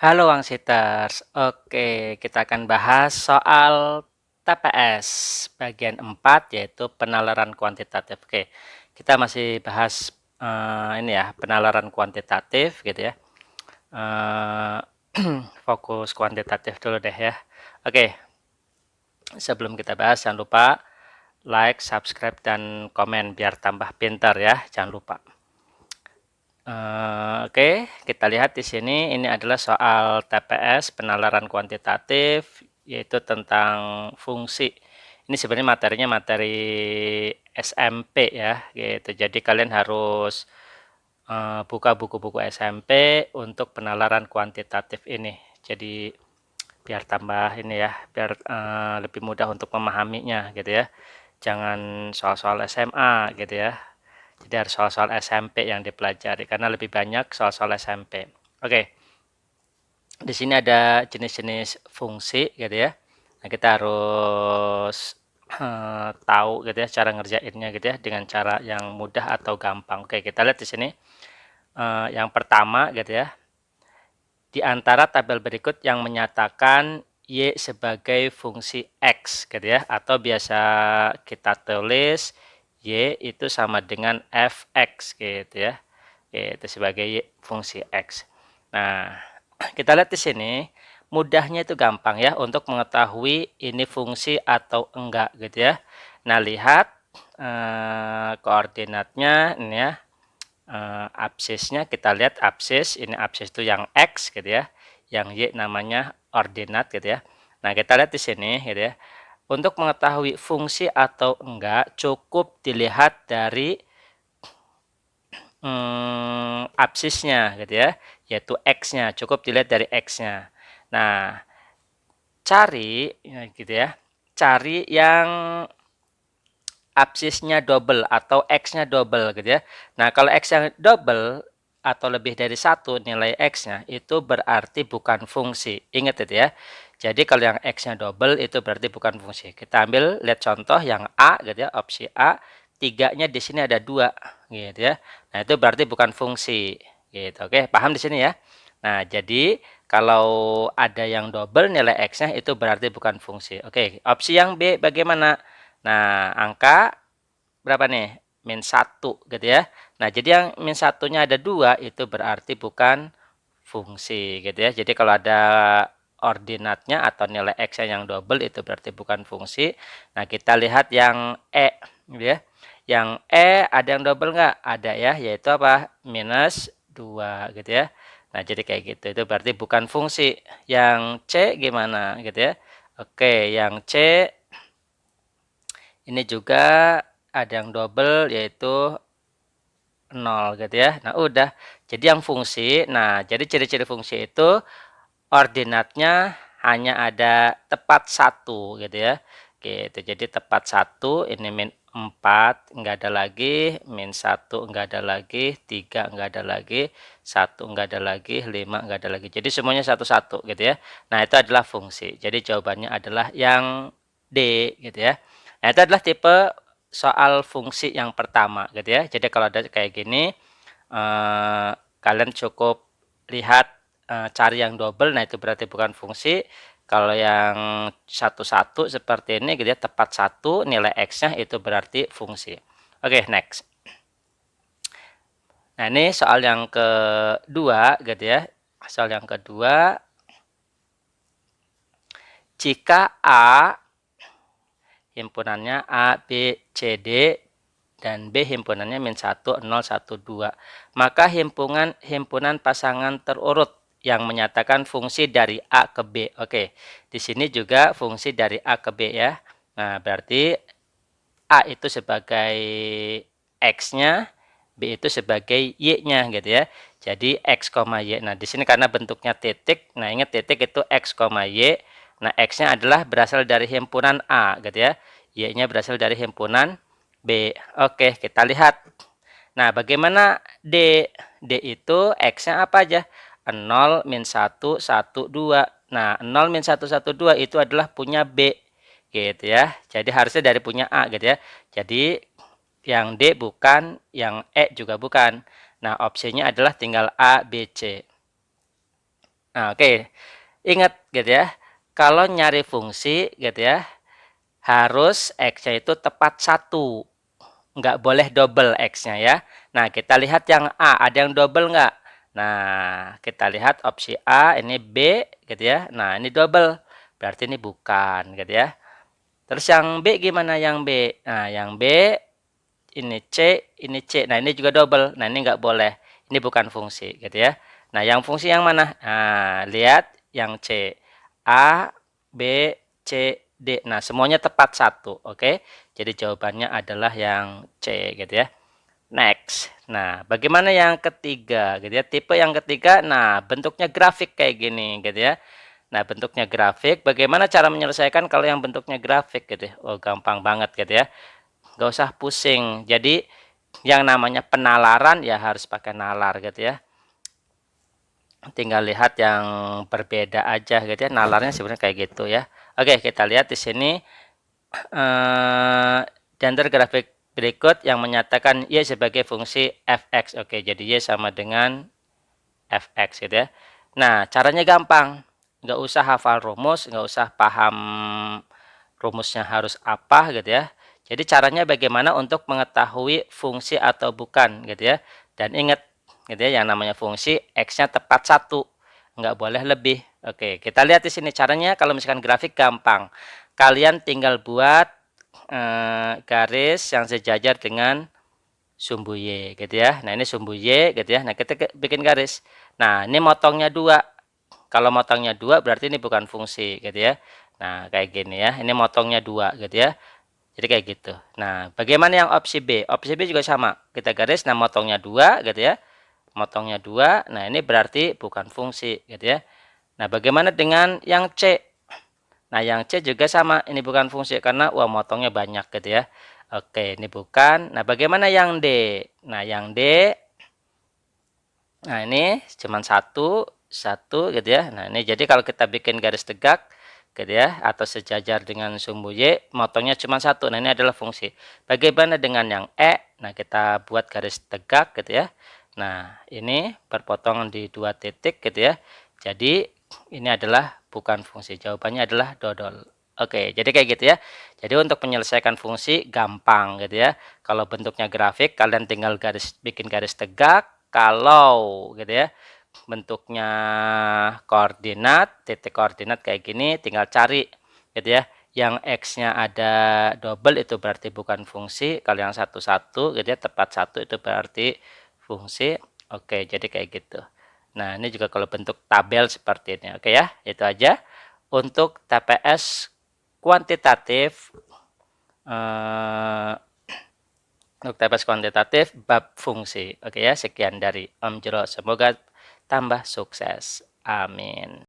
Halo Wangsiters, oke kita akan bahas soal TPS bagian 4 yaitu penalaran kuantitatif. Oke, kita masih bahas ini ya penalaran kuantitatif gitu ya. Eh, fokus kuantitatif dulu deh ya. Oke, sebelum kita bahas jangan lupa like, subscribe, dan komen biar tambah pintar ya, jangan lupa. Oke, kita lihat di sini ini adalah soal TPS penalaran kuantitatif yaitu tentang fungsi. Ini sebenarnya materinya materi SMP ya, gitu. Jadi kalian harus buka buku-buku SMP untuk penalaran kuantitatif ini. Jadi biar tambah ini ya, biar lebih mudah untuk memahaminya gitu ya. Jangan soal-soal SMA gitu ya. Jadi harus soal-soal SMP yang dipelajari karena lebih banyak soal-soal SMP. Oke, di sini ada jenis-jenis fungsi gitu ya. Nah, kita harus tahu gitu ya cara ngerjainnya gitu ya dengan cara yang mudah atau gampang. Oke, kita lihat di sini. Yang pertama gitu ya. Di antara tabel berikut yang menyatakan Y sebagai fungsi X gitu ya, atau biasa kita tulis Y itu sama dengan Fx gitu ya, itu sebagai fungsi X. Nah, kita lihat di sini, mudahnya itu gampang ya untuk mengetahui ini fungsi atau enggak gitu ya. Nah, lihat koordinatnya ini ya, absisnya kita lihat absis, ini absis itu yang X gitu ya, yang Y namanya ordinat gitu ya. Nah, kita lihat di sini gitu ya. Untuk mengetahui fungsi atau enggak cukup dilihat dari absisnya gitu ya, yaitu X-nya, cukup dilihat dari X-nya. Nah, cari ya, gitu ya, cari yang absisnya double atau X-nya double gitu ya. Nah, kalau X-nya double atau lebih dari satu nilai X-nya itu berarti bukan fungsi. Ingat itu ya. Jadi kalau yang X-nya double itu berarti bukan fungsi. Kita ambil, lihat contoh yang A gitu ya, opsi A. Tiganya di sini ada 2 gitu ya. Nah, itu berarti bukan fungsi gitu. Oke, paham di sini ya. Nah, jadi kalau ada yang double nilai X-nya itu berarti bukan fungsi. Oke, opsi yang B bagaimana? Nah, angka berapa nih? Min 1 gitu ya. Nah, jadi yang min 1-nya ada 2 itu berarti bukan fungsi gitu ya. Jadi kalau ada ordinatnya atau nilai X-nya yang double itu berarti bukan fungsi. Nah, kita lihat yang E gitu ya. Yang E ada yang double nggak? Ada ya, yaitu apa? Minus 2 gitu ya. Nah, jadi kayak gitu. Itu berarti bukan fungsi. Yang C gimana gitu ya. Oke, yang C ini juga ada yang double yaitu 0 gitu ya. Nah, udah. Jadi yang fungsi, nah jadi ciri-ciri fungsi itu ordinatnya hanya ada tepat 1 gitu ya. Gitu. Jadi tepat 1 ini min 4 enggak ada lagi, min 1 enggak ada lagi, 3 enggak ada lagi, 1 enggak ada lagi, 5 enggak ada lagi. Jadi semuanya satu-satu gitu ya. Nah, itu adalah fungsi. Jadi jawabannya adalah yang D gitu ya. Nah, itu adalah tipe soal fungsi yang pertama gitu ya. Jadi kalau ada kayak gini, kalian cukup lihat cari yang double, nah itu berarti bukan fungsi. Kalau yang satu-satu seperti ini gitu ya, tepat 1 nilai X-nya itu berarti fungsi. Oke, next. Nah, ini soal yang kedua gitu ya. Soal yang kedua, jika A himpunannya A, B, C, D dan B himpunannya min 1, 0, 1, 2. Maka himpunan pasangan terurut yang menyatakan fungsi dari A ke B. Oke, di sini juga fungsi dari A ke B ya. Nah, berarti A itu sebagai X-nya, B itu sebagai Y-nya gitu ya. Jadi X, Y. Nah, di sini karena bentuknya titik, nah ingat titik itu X, Y. Nah, X-nya adalah berasal dari himpunan A gitu ya. Y-nya berasal dari himpunan B. Oke, kita lihat. Nah, bagaimana D? D itu X-nya apa aja? 0, min 1, 1, 2. Nah, 0, min 1, 1, 2 itu adalah punya B. Gitu ya. Jadi harusnya dari punya A gitu ya. Jadi yang D bukan, yang E juga bukan. Nah, opsinya adalah tinggal A, B, C. Nah, oke. Ingat gitu ya. Kalau nyari fungsi gitu ya, harus X-nya itu tepat 1. Nggak boleh double X-nya ya. Nah, kita lihat yang A, ada yang double nggak? Nah, kita lihat opsi A, ini B gitu ya. Nah, ini double. Berarti ini bukan gitu ya. Terus yang B gimana yang B? Nah, yang B ini C, ini C. Nah, ini juga double. Nah, ini nggak boleh. Ini bukan fungsi gitu ya. Nah, yang fungsi yang mana? Nah, lihat yang C. A, B, C, D. Nah, semuanya tepat 1. Oke. Jadi jawabannya adalah yang C gitu ya. Next. Nah, bagaimana yang ketiga gitu ya? Tipe yang ketiga, nah bentuknya grafik kayak gini gitu ya. Nah, bentuknya grafik, bagaimana cara menyelesaikan kalau yang bentuknya grafik gitu ya? Oh, gampang banget gitu ya. Nggak usah pusing. Jadi, yang namanya penalaran ya harus pakai nalar gitu ya. Tinggal lihat yang berbeda aja gitu ya. Nalarnya sebenarnya kayak gitu ya. Oke, kita lihat di sini dan grafik berikut yang menyatakan Y sebagai fungsi fx. Oke, jadi Y sama dengan fx gitu ya. Nah, caranya gampang. Nggak usah hafal rumus, nggak usah paham rumusnya harus apa gitu ya. Jadi caranya bagaimana untuk mengetahui fungsi atau bukan gitu ya. Dan ingat gitu ya, yang namanya fungsi X-nya tepat 1. Nggak boleh lebih. Oke, kita lihat di sini caranya. Kalau misalkan grafik gampang. Kalian tinggal buat garis yang sejajar dengan sumbu Y gitu ya. Nah, ini sumbu Y gitu ya. Nah, kita bikin garis. Nah, ini motongnya 2. Kalau motongnya 2 berarti ini bukan fungsi gitu ya. Nah, kayak gini ya. Ini motongnya 2 gitu ya. Jadi kayak gitu. Nah, bagaimana yang opsi B? Opsi B juga sama. Kita garis, nah motongnya 2 gitu ya. Motongnya 2. Nah, ini berarti bukan fungsi gitu ya. Nah, bagaimana dengan yang C? Nah, yang C juga sama. Ini bukan fungsi karena wah motongnya banyak gitu ya. Oke, ini bukan. Nah, bagaimana yang D? Nah, yang D, nah ini cuma satu, satu gitu ya. Nah, ini jadi kalau kita bikin garis tegak gitu ya, atau sejajar dengan sumbu Y, motongnya cuma satu. Nah, ini adalah fungsi. Bagaimana dengan yang E? Nah, kita buat garis tegak gitu ya. Nah, ini berpotongan di 2 titik gitu ya. Jadi, ini adalah bukan fungsi. Jawabannya adalah dodol. Oke, jadi kayak gitu ya. Jadi untuk menyelesaikan fungsi gampang gitu ya. Kalau bentuknya grafik, kalian tinggal bikin garis tegak. Kalau gitu ya, bentuknya koordinat, titik koordinat kayak gini, tinggal cari gitu ya. Yang X-nya ada double itu berarti bukan fungsi. Kalau yang satu-satu gitu ya, tepat 1 itu berarti fungsi. Oke, jadi kayak gitu. Nah, ini juga kalau bentuk tabel seperti ini. Oke ya, itu aja untuk TPS kuantitatif. eh, untuk TPS kuantitatif bab fungsi. Oke ya, sekian dari Om Jero. Semoga tambah sukses. Amin.